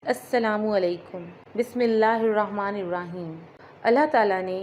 السلام علیکم۔ بسم اللہ الرحمن الرحیم۔ اللہ تعالیٰ نے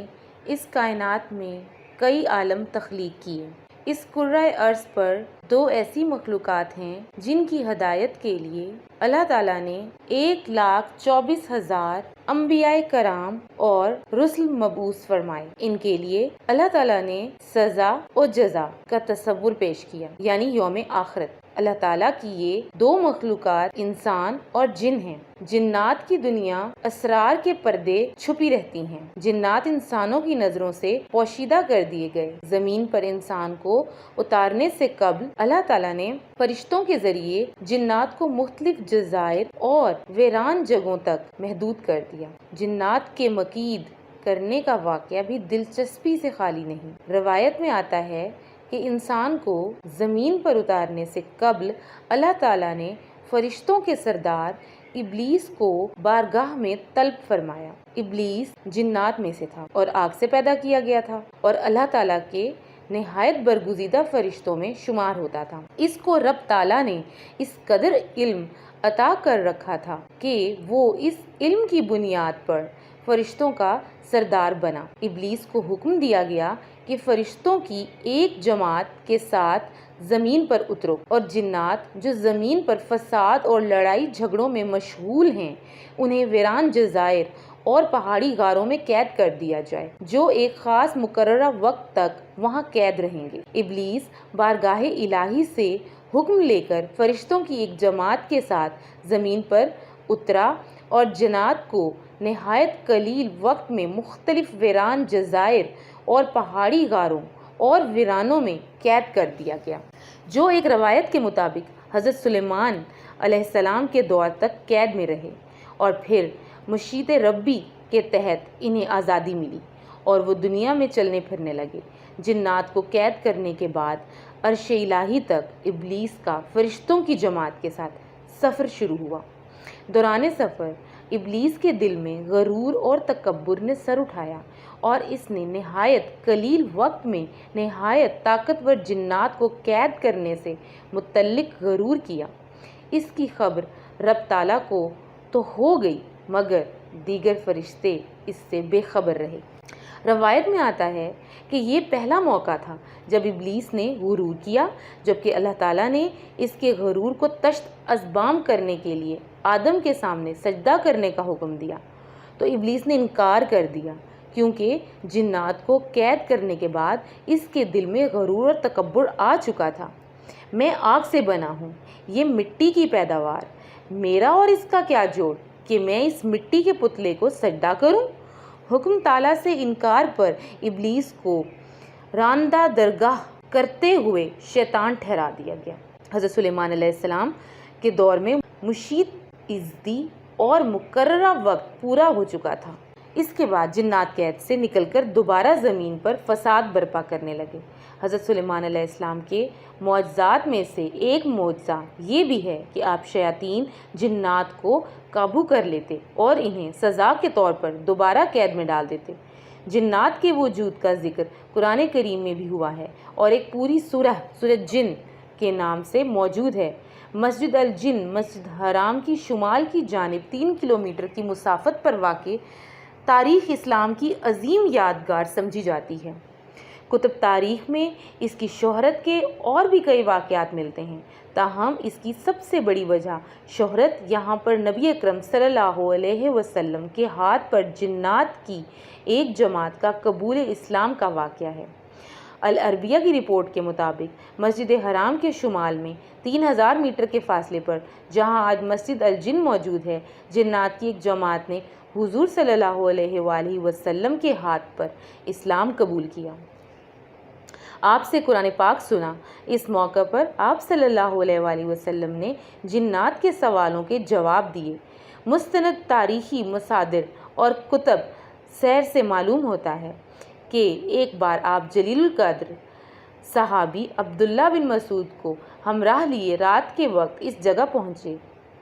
اس کائنات میں کئی عالم تخلیق کیے۔ اس کرۂ ارض پر دو ایسی مخلوقات ہیں جن کی ہدایت کے لیے اللہ تعالیٰ نے 1,24,000 انبیاء کرام اور رسل مبعوث فرمائے۔ ان کے لیے اللہ تعالیٰ نے سزا و جزا کا تصور پیش کیا، یعنی یوم آخرت۔ اللہ تعالیٰ کی یہ دو مخلوقات انسان اور جن ہیں۔ جنات کی دنیا اسرار کے پردے چھپی رہتی ہیں۔ جنات انسانوں کی نظروں سے پوشیدہ کر دیے گئے۔ زمین پر انسان کو اتارنے سے قبل اللہ تعالیٰ نے فرشتوں کے ذریعے جنات کو مختلف جزائر اور ویران جگہوں تک محدود کر دیا۔ جنات کے مقید کرنے کا واقعہ بھی دلچسپی سے خالی نہیں۔ روایت میں آتا ہے کہ انسان کو زمین پر اتارنے سے قبل اللہ تعالیٰ نے فرشتوں کے سردار ابلیس کو بارگاہ میں طلب فرمایا۔ ابلیس جنات میں سے تھا اور آگ سے پیدا کیا گیا تھا اور اللہ تعالیٰ کے نہایت برگزیدہ فرشتوں میں شمار ہوتا تھا۔ اس کو رب تعالیٰ نے اس قدر علم عطا کر رکھا تھا کہ وہ اس علم کی بنیاد پر فرشتوں کا سردار بنا۔ ابلیس کو حکم دیا گیا کہ فرشتوں کی ایک جماعت کے ساتھ زمین پر اترو اور جنات جو زمین پر فساد اور لڑائی جھگڑوں میں مشغول ہیں انہیں ویران جزائر اور پہاڑی غاروں میں قید کر دیا جائے، جو ایک خاص مقررہ وقت تک وہاں قید رہیں گے۔ ابلیس بارگاہ الہی سے حکم لے کر فرشتوں کی ایک جماعت کے ساتھ زمین پر اترا اور جنات کو نہایت قلیل وقت میں مختلف ویران جزائر اور پہاڑی غاروں اور ویرانوں میں قید کر دیا گیا، جو ایک روایت کے مطابق حضرت سلیمان علیہ السلام کے دور تک قید میں رہے، اور پھر مشیت ربی کے تحت انہیں آزادی ملی اور وہ دنیا میں چلنے پھرنے لگے۔ جنات کو قید کرنے کے بعد عرش الہی تک ابلیس کا فرشتوں کی جماعت کے ساتھ سفر شروع ہوا۔ دوران سفر ابلیس کے دل میں غرور اور تکبر نے سر اٹھایا اور اس نے نہایت قلیل وقت میں نہایت طاقتور جنات کو قید کرنے سے متعلق غرور کیا۔ اس کی خبر رب تعالیٰ کو تو ہو گئی مگر دیگر فرشتے اس سے بے خبر رہے۔ روایت میں آتا ہے کہ یہ پہلا موقع تھا جب ابلیس نے غرور کیا، جبکہ اللہ تعالیٰ نے اس کے غرور کو تشت اذبام کرنے کے لیے آدم کے سامنے سجدہ کرنے کا حکم دیا، تو ابلیس نے انکار کر دیا، کیونکہ جنات کو قید کرنے کے بعد اس کے دل میں غرور اور تکبر آ چکا تھا۔ میں آگ سے بنا ہوں، یہ مٹی کی پیداوار، میرا اور اس کا کیا جوڑ کہ میں اس مٹی کے پتلے کو سجدہ کروں؟ حکم تعالیٰ سے انکار پر ابلیس کو راندہ درگاہ کرتے ہوئے شیطان ٹھہرا دیا گیا۔ حضرت سلیمان علیہ السلام کے دور میں مشیت عزتی اور مقررہ وقت پورا ہو چکا تھا۔ اس کے بعد جنات قید سے نکل کر دوبارہ زمین پر فساد برپا کرنے لگے۔ حضرت سلیمان علیہ السلام کے معجزات میں سے ایک معجزہ یہ بھی ہے کہ آپ شیاطین جنات کو قابو کر لیتے اور انہیں سزا کے طور پر دوبارہ قید میں ڈال دیتے۔ جنات کے وجود کا ذکر قرآن کریم میں بھی ہوا ہے اور ایک پوری سورہ جن کے نام سے موجود ہے۔ مسجد الجن مسجد حرام کی شمال کی جانب 3 کلومیٹر کی مسافت پر واقع تاریخ اسلام کی عظیم یادگار سمجھی جاتی ہے۔ کتب تاریخ میں اس کی شہرت کے اور بھی کئی واقعات ملتے ہیں، تاہم اس کی سب سے بڑی وجہ شہرت یہاں پر نبی اکرم صلی اللہ علیہ وسلم کے ہاتھ پر جنات کی ایک جماعت کا قبول اسلام کا واقعہ ہے۔ العربیہ کی رپورٹ کے مطابق مسجد حرام کے شمال میں 3000 میٹر کے فاصلے پر جہاں آج مسجد الجن موجود ہے، جنات کی ایک جماعت نے حضور صلی اللہ علیہ وآلہ وسلم کے ہاتھ پر اسلام قبول کیا، آپ سے قرآن پاک سنا۔ اس موقع پر آپ صلی اللہ علیہ وآلہ وسلم نے جنات کے سوالوں کے جواب دیے۔ مستند تاریخی مصادر اور کتب سیر سے معلوم ہوتا ہے کہ ایک بار آپ جلیل القدر صحابی عبداللہ بن مسعود کو ہمراہ لیے رات کے وقت اس جگہ پہنچے۔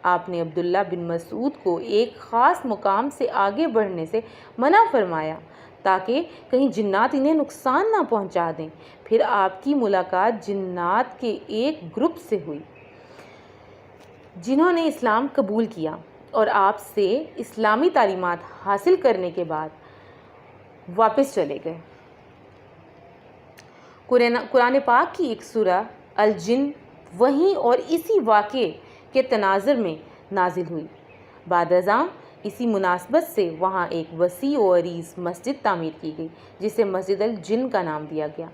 آپ نے عبداللہ بن مسعود کو ایک خاص مقام سے آگے بڑھنے سے منع فرمایا تاکہ کہیں جنات انہیں نقصان نہ پہنچا دیں۔ پھر آپ کی ملاقات جنات کے ایک گروپ سے ہوئی جنہوں نے اسلام قبول کیا۔ اور آپ سے اسلامی تعلیمات حاصل کرنے کے بعد واپس چلے گئے۔ قرآن پاک کی ایک سورہ الجن وہیں اور اسی واقعے کے تناظر میں نازل ہوئی۔ بعد ازاں اسی مناسبت سے وہاں ایک وسیع و عریض مسجد تعمیر کی گئی جسے مسجد الجن کا نام دیا گیا۔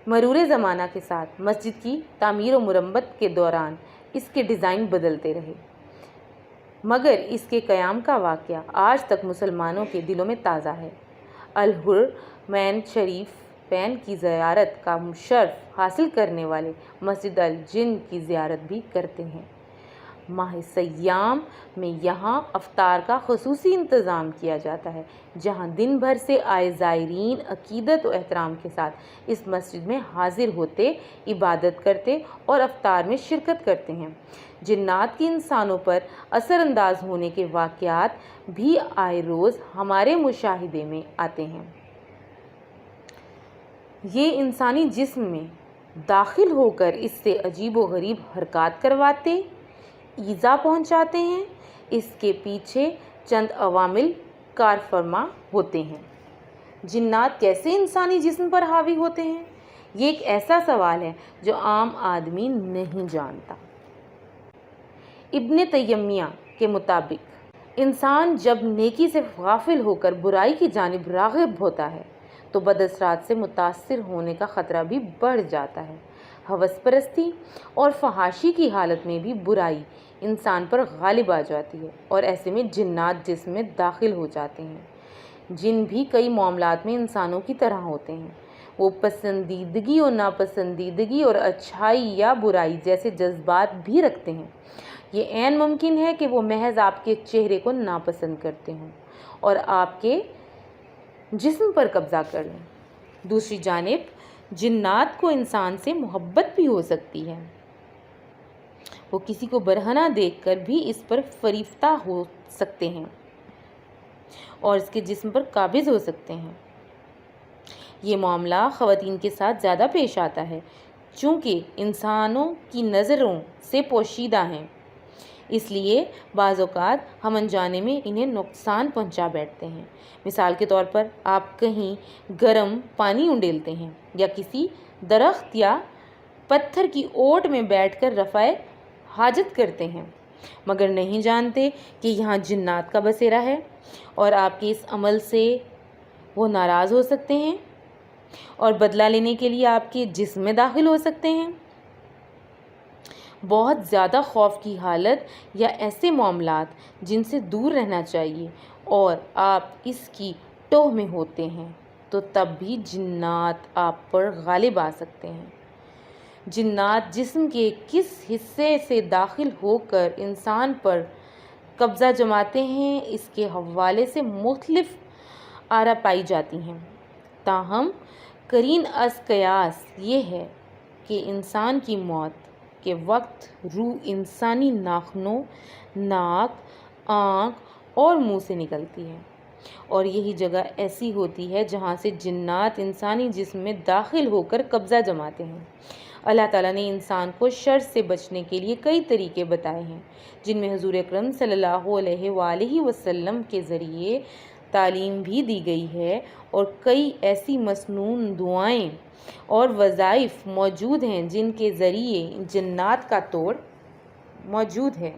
مرور زمانہ کے ساتھ مسجد کی تعمیر و مرمت کے دوران اس کے ڈیزائن بدلتے رہے، مگر اس کے قیام کا واقعہ آج تک مسلمانوں کے دلوں میں تازہ ہے۔ الحرمین شریفین کی زیارت کا شرف حاصل کرنے والے مسجد الجن کی زیارت بھی کرتے ہیں۔ ماہ سیام میں یہاں افطار کا خصوصی انتظام کیا جاتا ہے، جہاں دن بھر سے آئے زائرین عقیدت و احترام کے ساتھ اس مسجد میں حاضر ہوتے، عبادت کرتے اور افطار میں شرکت کرتے ہیں۔ جنات کے انسانوں پر اثر انداز ہونے کے واقعات بھی آئے روز ہمارے مشاہدے میں آتے ہیں۔ یہ انسانی جسم میں داخل ہو کر اس سے عجیب و غریب حرکات کرواتے، ایذا پہنچاتے ہیں۔ اس کے پیچھے چند عوامل کار فرما ہوتے ہیں۔ جنات کیسے انسانی جسم پر حاوی ہوتے ہیں؟ یہ ایک ایسا سوال ہے جو عام آدمی نہیں جانتا۔ ابن تیمیہ کے مطابق انسان جب نیکی سے غافل ہو کر برائی کی جانب راغب ہوتا ہے تو بد اثرات سے متاثر ہونے کا خطرہ بھی بڑھ جاتا ہے۔ ہوس پرستی اور فحاشی کی حالت میں بھی برائی انسان پر غالب آ جاتی ہے اور ایسے میں جنات جسم میں داخل ہو جاتے ہیں۔ جن بھی کئی معاملات میں انسانوں کی طرح ہوتے ہیں۔ وہ پسندیدگی اور ناپسندیدگی اور اچھائی یا برائی جیسے جذبات بھی رکھتے ہیں۔ یہ عین ممکن ہے کہ وہ محض آپ کے چہرے کو ناپسند کرتے ہوں اور آپ کے جسم پر قبضہ کر لیں۔ دوسری جانب جنات کو انسان سے محبت بھی ہو سکتی ہے۔ وہ کسی کو برہنہ دیکھ کر بھی اس پر فریفتہ ہو سکتے ہیں اور اس کے جسم پر قابض ہو سکتے ہیں۔ یہ معاملہ خواتین کے ساتھ زیادہ پیش آتا ہے چونکہ انسانوں کی نظروں سے پوشیدہ ہیں، اس لیے بعض اوقات ہم انجانے میں انہیں نقصان پہنچا بیٹھتے ہیں۔ مثال کے طور پر آپ کہیں گرم پانی انڈیلتے ہیں یا کسی درخت یا پتھر کی اوٹ میں بیٹھ کر رفع حاجت کرتے ہیں، مگر نہیں جانتے کہ یہاں جنات کا بسیرا ہے اور آپ کے اس عمل سے وہ ناراض ہو سکتے ہیں اور بدلہ لینے کے لیے آپ کے جسم میں داخل ہو سکتے ہیں۔ بہت زیادہ خوف کی حالت یا ایسے معاملات جن سے دور رہنا چاہیے اور آپ اس کی ٹوہ میں ہوتے ہیں تو تب بھی جنات آپ پر غالب آ سکتے ہیں۔ جنات جسم کے کس حصے سے داخل ہو کر انسان پر قبضہ جماتے ہیں، اس کے حوالے سے مختلف آراء پائی جاتی ہیں، تاہم قرین از قیاس یہ ہے کہ انسان کی موت کے وقت روح انسانی ناخنوں، ناک، آنکھ اور منہ سے نکلتی ہے اور یہی جگہ ایسی ہوتی ہے جہاں سے جنات انسانی جسم میں داخل ہو کر قبضہ جماتے ہیں۔ اللہ تعالیٰ نے انسان کو شر سے بچنے کے لیے کئی طریقے بتائے ہیں جن میں حضور اکرم صلی اللہ علیہ وآلہ وسلم کے ذریعے تعلیم بھی دی گئی ہے اور کئی ایسی مسنون دعائیں اور وظائف موجود ہیں جن کے ذریعے جنات کا توڑ موجود ہے۔